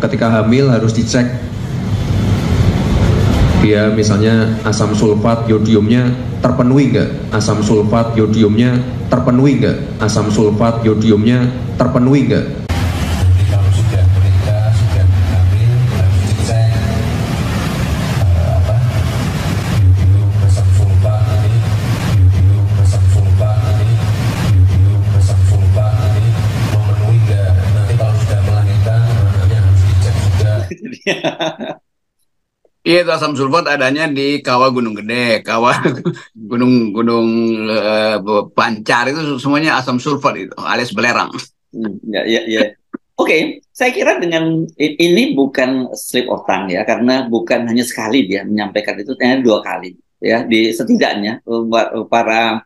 ketika hamil harus dicek dia misalnya asam sulfat yodiumnya terpenuhi nggak, asam sulfat yodiumnya terpenuhi nggak, asam sulfat yodiumnya terpenuhi nggak. Jadi kalau sudah menikah, sudah hamil, harus dicek yodium, asam sulfat ini, yodium, asam sulfat ini, yodium, asam sulfat ini memenuhi nggak. Nanti kalau sudah melahirkan, anaknya harus dicek juga. Iya, itu asam sulfat adanya di kawah Gunung Gede, kawah gunung Pancar itu semuanya asam sulfat itu, alias belerang. Ya. Oke, saya kira dengan ini bukan slip of tongue ya, karena bukan hanya sekali dia menyampaikan itu, ternyata 2 kali ya. Di setidaknya para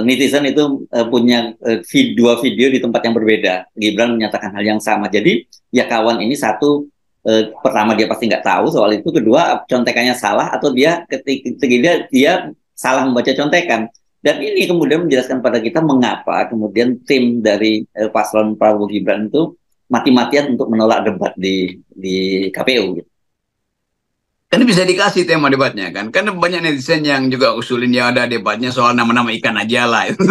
netizen itu punya 2 video di tempat yang berbeda. Gibran menyatakan hal yang sama. Jadi ya kawan ini satu. Pertama dia pasti nggak tahu soal itu, kedua contekannya salah atau dia ketika dia salah membaca contekan, dan ini kemudian menjelaskan pada kita mengapa kemudian tim dari paslon Prabowo Gibran itu mati-matian untuk menolak debat di KPU gitu. Kan bisa dikasih tema debatnya kan banyak netizen yang juga usulin ya ada debatnya soal nama-nama ikan aja lah itu.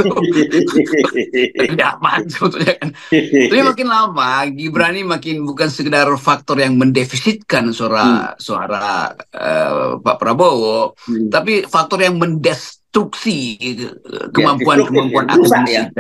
Tidak apa sebetulnya kan. Tapi makin lama Gibran ini makin bukan sekedar faktor yang mendefisitkan suara Pak Prabowo, tapi faktor yang mendestruksi kemampuan akademik.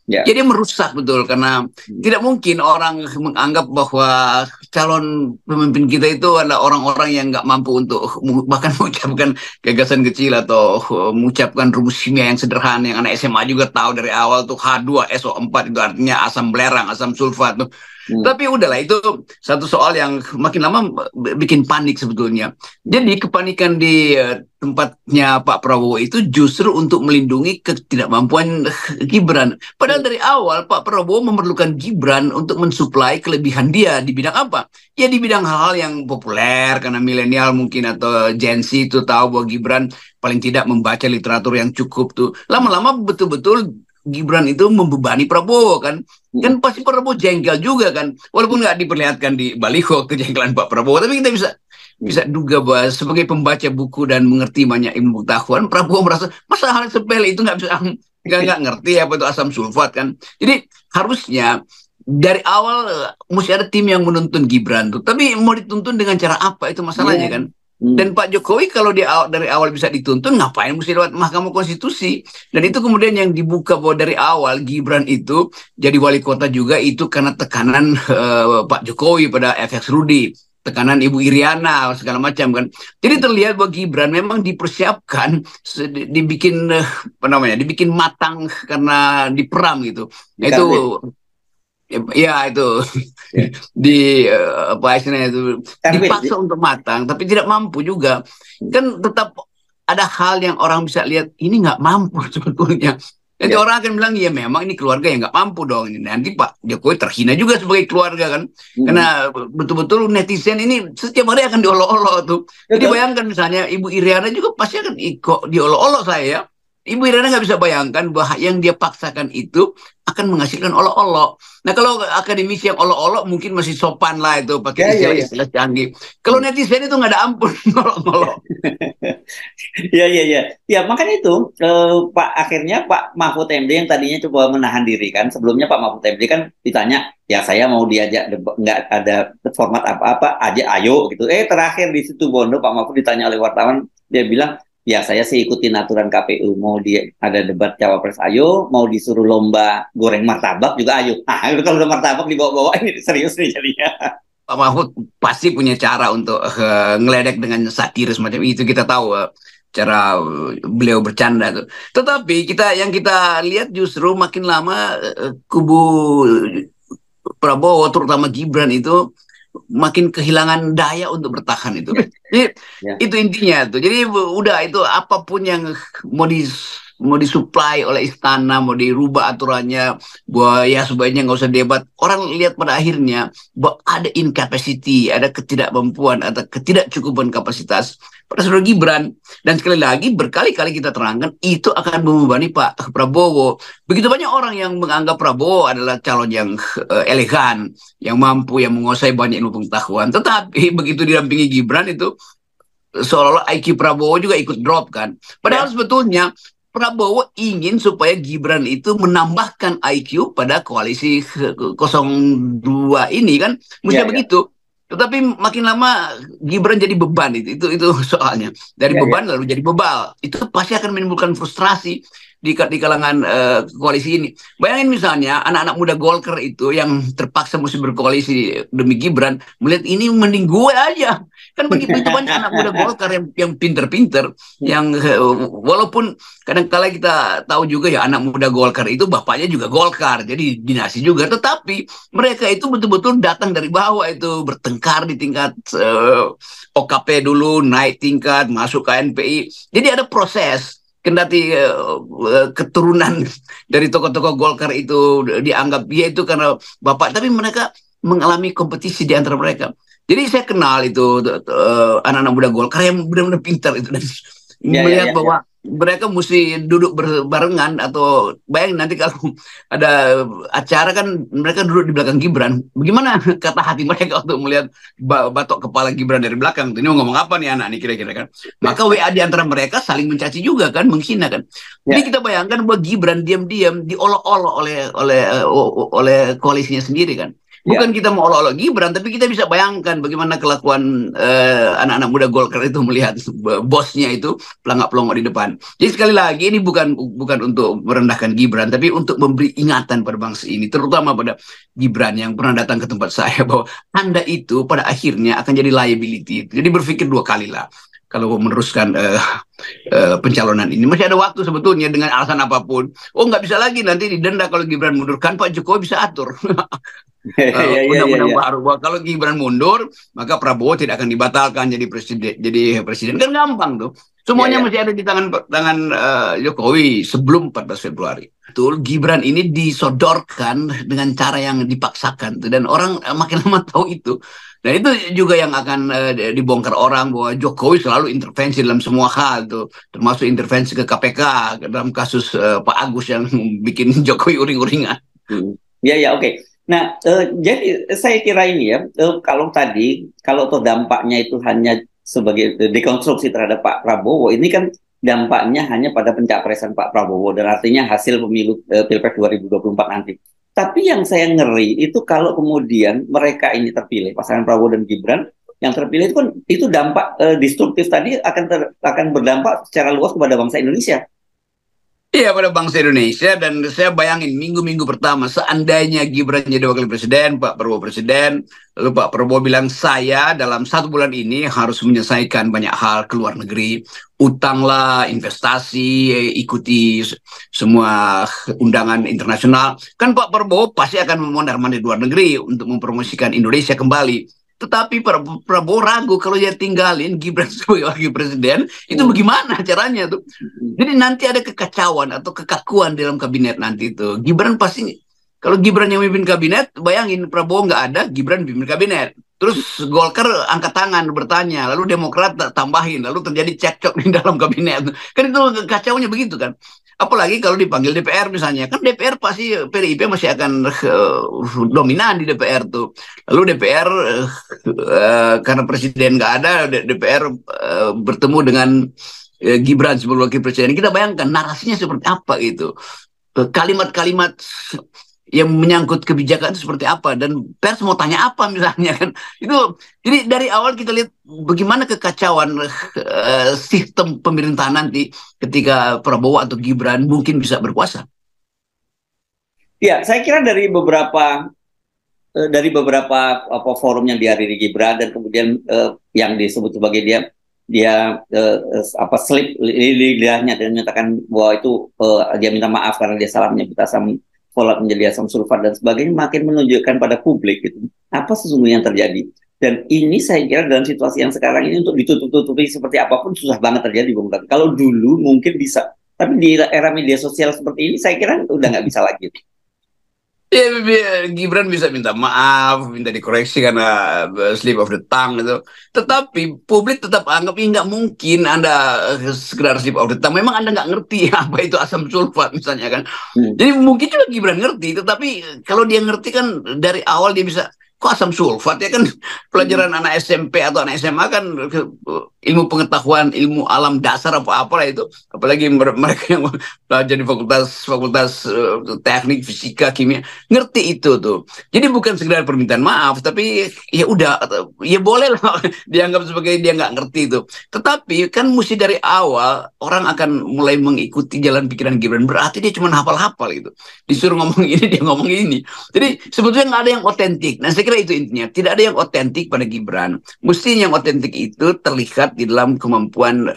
Ya. Jadi merusak betul, karena tidak mungkin orang menganggap bahwa calon pemimpin kita itu adalah orang-orang yang nggak mampu untuk bahkan mengucapkan gagasan kecil atau mengucapkan rumus kimia yang sederhana yang anak SMA juga tahu dari awal tuh H2SO4 itu artinya asam belerang, asam sulfat tuh. Tapi udahlah, itu satu soal yang makin lama bikin panik sebetulnya. Jadi kepanikan di tempatnya Pak Prabowo itu justru untuk melindungi ketidakmampuan Gibran. Padahal dari awal Pak Prabowo memerlukan Gibran untuk mensuplai kelebihan dia di bidang apa? Ya di bidang hal-hal yang populer, karena milenial mungkin atau Gen Z itu tahu bahwa Gibran paling tidak membaca literatur yang cukup tuh. Lama-lama betul-betul Gibran itu membebani Prabowo kan pasti Prabowo jengkel juga kan, walaupun nggak diperlihatkan di baliho kejengkelan Pak Prabowo, tapi kita bisa duga bahwa sebagai pembaca buku dan mengerti banyak ilmu pengetahuan, Prabowo merasa masa hal sepele itu nggak ngerti apa itu asam sulfat kan. Jadi harusnya dari awal mesti ada tim yang menuntun Gibran tuh, tapi mau dituntun dengan cara apa itu masalahnya kan. Dan Pak Jokowi kalau dari awal bisa dituntun, ngapain mesti lewat Mahkamah Konstitusi? Dan itu kemudian yang dibuka bahwa dari awal Gibran itu jadi wali kota juga itu karena tekanan Pak Jokowi pada FX Rudi, tekanan Ibu Iriana segala macam kan. Jadi terlihat bahwa Gibran memang dipersiapkan, dibikin matang karena diperam gitu. Itu ya itu apa istilahnya itu dipaksa untuk matang, tapi tidak mampu juga kan. Tetap ada hal yang orang bisa lihat ini nggak mampu sebetulnya. Nanti orang akan bilang ya memang ini keluarga yang nggak mampu dong. Nanti Pak Jokowi terhina juga sebagai keluarga kan, karena betul-betul netizen ini setiap hari akan diolok-olok tuh. Jadi bayangkan misalnya Ibu Iriana juga pasti akan kok diolok-olok saya ya. Ibu Iriana nggak bisa bayangkan bahwa yang dia paksakan itu akan menghasilkan olok-olok. Nah kalau akademisi yang olok-olok mungkin masih sopan lah itu pakai istilah canggih. Kalau netizen itu nggak ada ampun olok-olok. Ya makanya itu akhirnya Pak Mahfud MD yang tadinya coba menahan diri kan. Sebelumnya Pak Mahfud MD kan ditanya, ya saya mau diajak nggak ada format apa-apa aja, ayo gitu. Terakhir di situ Bondo Pak Mahfud ditanya oleh wartawan, dia bilang, ya saya sih ikutin aturan KPU, mau ada debat cawapres ayo, mau disuruh lomba goreng martabak juga ayo. Kalau udah martabak dibawa-bawa ini serius nih jadinya. Pak Mahfud pasti punya cara untuk ngeledek dengan satir semacam itu, kita tahu cara beliau bercanda tuh. Tetapi yang kita lihat justru makin lama kubu Prabowo terutama Gibran itu makin kehilangan daya untuk bertahan itu. Jadi itu intinya tuh. Jadi udah itu apapun yang mau mau disuplai oleh istana, mau dirubah aturannya, bahwa ya sebaiknya nggak usah debat. Orang lihat pada akhirnya bahwa ada incapacity, ada ketidakmampuan, ada ketidakcukupan kapasitas pada saudara Gibran. Dan sekali lagi berkali-kali kita terangkan itu akan membebani Pak Prabowo. Begitu banyak orang yang menganggap Prabowo adalah calon yang elegan, yang mampu, yang menguasai banyak ilmu pengetahuan. Tetapi begitu didampingi Gibran itu seolah-olah IQ Prabowo juga ikut drop kan. Padahal sebetulnya Prabowo ingin supaya Gibran itu menambahkan IQ pada koalisi 02 ini kan. Mestinya begitu. Tetapi makin lama Gibran jadi beban itu soalnya. Dari beban lalu jadi bebal. Itu pasti akan menimbulkan frustrasi di kalangan koalisi ini. Bayangin misalnya anak-anak muda Golkar itu yang terpaksa mesti berkoalisi demi Gibran, melihat ini mending gue aja. Kan begitu banyak anak muda Golkar yang pinter-pinter, yang walaupun kadang-kala kita tahu juga ya anak muda Golkar itu bapaknya juga Golkar, jadi dinasti juga. Tetapi mereka itu betul-betul datang dari bawah, itu bertengkar di tingkat OKP dulu, naik tingkat, masuk ke NPI. Jadi ada proses. Kendati keturunan dari tokoh-tokoh Golkar itu dianggap dia itu karena bapak, tapi mereka mengalami kompetisi di antara mereka. Jadi saya kenal itu anak-anak muda Golkar yang benar-benar pintar itu, dan melihat bahwa mereka mesti duduk berbarengan, atau bayangin nanti kalau ada acara kan mereka duduk di belakang Gibran, bagaimana kata hati mereka untuk melihat batok kepala Gibran dari belakang. Ini ngomong apa nih anak nih kira-kira kan. Maka WA di antara mereka saling mencaci juga kan, menghina kan. Jadi kita bayangkan bahwa Gibran diam-diam diolok-olok oleh koalisinya sendiri kan. Bukan kita mau olok-olok Gibran, tapi kita bisa bayangkan bagaimana kelakuan anak-anak muda Golkar itu melihat bosnya itu pelangak-pelongok di depan. Jadi sekali lagi ini bukan untuk merendahkan Gibran, tapi untuk memberi ingatan pada bangsa ini, terutama pada Gibran yang pernah datang ke tempat saya, bahwa Anda itu pada akhirnya akan jadi liability. Jadi berpikir dua kali lah kalau meneruskan pencalonan ini. Masih ada waktu sebetulnya dengan alasan apapun. Oh, nggak bisa lagi nanti didenda kalau Gibran mundur, kan Pak Jokowi bisa atur undang-undang baru bahwa kalau Gibran mundur maka Prabowo tidak akan dibatalkan jadi presiden. Kan gampang tuh. Semuanya masih ada di tangan Jokowi sebelum 14 Februari. Betul, Gibran ini disodorkan dengan cara yang dipaksakan tuh, dan orang makin lama tahu itu. Dan itu juga yang akan dibongkar orang, bahwa Jokowi selalu intervensi dalam semua hal tuh, termasuk intervensi ke KPK dalam kasus Pak Agus yang bikin Jokowi uring-uringan. Oke. Nah, jadi saya kira ini ya, kalau dampaknya itu hanya sebagai dekonstruksi terhadap Pak Prabowo, ini kan dampaknya hanya pada pencapresan Pak Prabowo, dan artinya hasil pemilu Pilpres 2024 nanti. Tapi yang saya ngeri itu kalau kemudian mereka ini terpilih, pasangan Prabowo dan Gibran yang terpilih itu kan, itu dampak destruktif tadi akan berdampak secara luas kepada bangsa Indonesia. Iya, pada bangsa Indonesia. Dan saya bayangin minggu-minggu pertama, seandainya Gibran jadi wakil presiden, Pak Prabowo presiden, lalu Pak Prabowo bilang, saya dalam 1 bulan ini harus menyelesaikan banyak hal ke luar negeri, utanglah, investasi, ikuti semua undangan internasional. Kan Pak Prabowo pasti akan memondar-mandir di luar negeri untuk mempromosikan Indonesia kembali. Tetapi Prabowo ragu kalau dia tinggalin Gibran sebagai wakil presiden, itu bagaimana caranya tuh? Jadi nanti ada kekacauan atau kekakuan dalam kabinet nanti itu. Gibran pasti, kalau Gibran yang memimpin kabinet, bayangin Prabowo nggak ada, Gibran pimpin kabinet. Terus Golkar angkat tangan bertanya, lalu Demokrat tambahin, lalu terjadi cekcok di dalam kabinet. Kan itu kacaunya begitu kan. Apalagi kalau dipanggil DPR misalnya, kan DPR pasti PDIP masih akan dominan di DPR tuh. Lalu DPR karena presiden nggak ada, DPR bertemu dengan Gibran sebagai wakil presiden. Kita bayangkan narasinya seperti apa gitu. Kalimat-kalimat yang menyangkut kebijakan itu seperti apa, dan pers mau tanya apa misalnya kan. Itu jadi dari awal kita lihat bagaimana kekacauan sistem pemerintahan nanti ketika Prabowo atau Gibran mungkin bisa berkuasa. Ya, saya kira dari beberapa forum yang dihadiri Gibran, dan kemudian yang disebut sebagai dia slip lidahnya dan menyatakan bahwa itu dia minta maaf karena dia salah menyebut asam folat menjadi asam sulfat dan sebagainya, makin menunjukkan pada publik gitu apa sesungguhnya yang terjadi. Dan ini saya kira dalam situasi yang sekarang ini untuk ditutup-tutupi seperti apapun susah banget terjadi, Bung. Kalau dulu mungkin bisa Tapi di era media sosial seperti ini, saya kira udah nggak bisa lagi. Ya, Gibran bisa minta maaf, minta dikoreksi karena slip of the tongue itu. Tetapi publik tetap anggap ini nggak mungkin Anda sekedar slip of the tongue. Memang Anda nggak ngerti apa itu asam sulfat misalnya kan. Jadi mungkin juga Gibran ngerti, tetapi kalau dia ngerti kan dari awal dia bisa, kok asam sulfat ya kan pelajaran anak SMP atau anak SMA kan ilmu pengetahuan, ilmu alam dasar apa-apa lah itu. Apalagi mereka yang belajar di fakultas teknik, fisika, kimia, ngerti itu tuh. Jadi bukan sekedar permintaan maaf, tapi ya udah, ya boleh lah dianggap sebagai dia nggak ngerti itu. Tetapi kan mesti dari awal orang akan mulai mengikuti jalan pikiran Gibran. Berarti dia cuma hafal-hafal gitu. Disuruh ngomong ini, dia ngomong ini. Jadi sebetulnya nggak ada yang otentik. Nah saya kira itu intinya. Tidak ada yang otentik pada Gibran. Mesti yang otentik itu terlihat di dalam kemampuan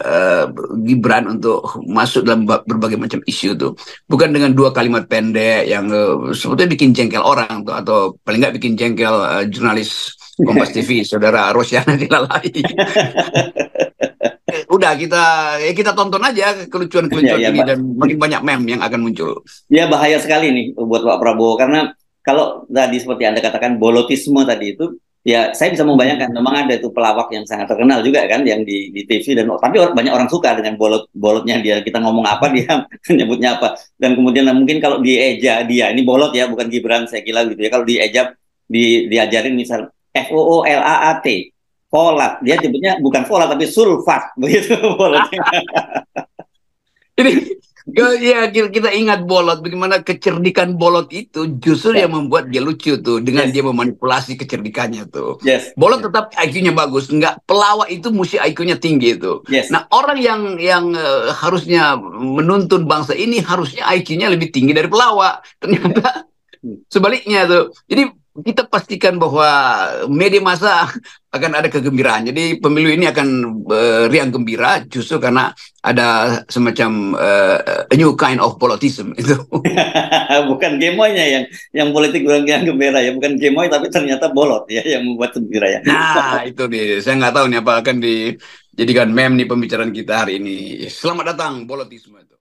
Gibran untuk masuk dalam berbagai macam isu tuh. Bukan dengan 2 kalimat pendek yang sebetulnya bikin jengkel orang tuh, atau paling nggak bikin jengkel jurnalis Kompas TV, saudara Rosyana Dilalai. Udah kita tonton aja kelucuan-kelucuan ini dan makin banyak meme yang akan muncul. Ya bahaya sekali nih buat Pak Prabowo, karena kalau tadi seperti Anda katakan bolotisme tadi itu, ya saya bisa membayangkan memang ada itu pelawak yang sangat terkenal juga kan yang di TV, dan tapi banyak orang suka dengan bolotnya dia. Kita ngomong apa dia nyebutnya apa, dan kemudian mungkin kalau dieja dia ini bolot ya, bukan Gibran saya kira gitu ya, kalau dieja diajarin misal FOOLAAT, folat, dia nyebutnya bukan folat tapi sulfat begitu bolotnya. Ini ya kita ingat bolot, bagaimana kecerdikan bolot itu justru yang membuat dia lucu tuh, dengan dia memanipulasi kecerdikannya tuh. Bolot tetap IQ-nya bagus, nggak, pelawak itu mesti IQ-nya tinggi itu. Nah orang yang harusnya menuntun bangsa ini harusnya IQ-nya lebih tinggi dari pelawak, ternyata sebaliknya tuh. Jadi kita pastikan bahwa media massa akan ada kegembiraan. Jadi pemilu ini akan riang gembira justru karena ada semacam a new kind of politism itu. Bukan gemoynya yang politik riang gembira ya, bukan gemoy tapi ternyata bolot ya yang membuat gembira ya. Nah itu nih, saya nggak tahu nih apa akan dijadikan meme nih pembicaraan kita hari ini. Selamat datang bolotisme itu.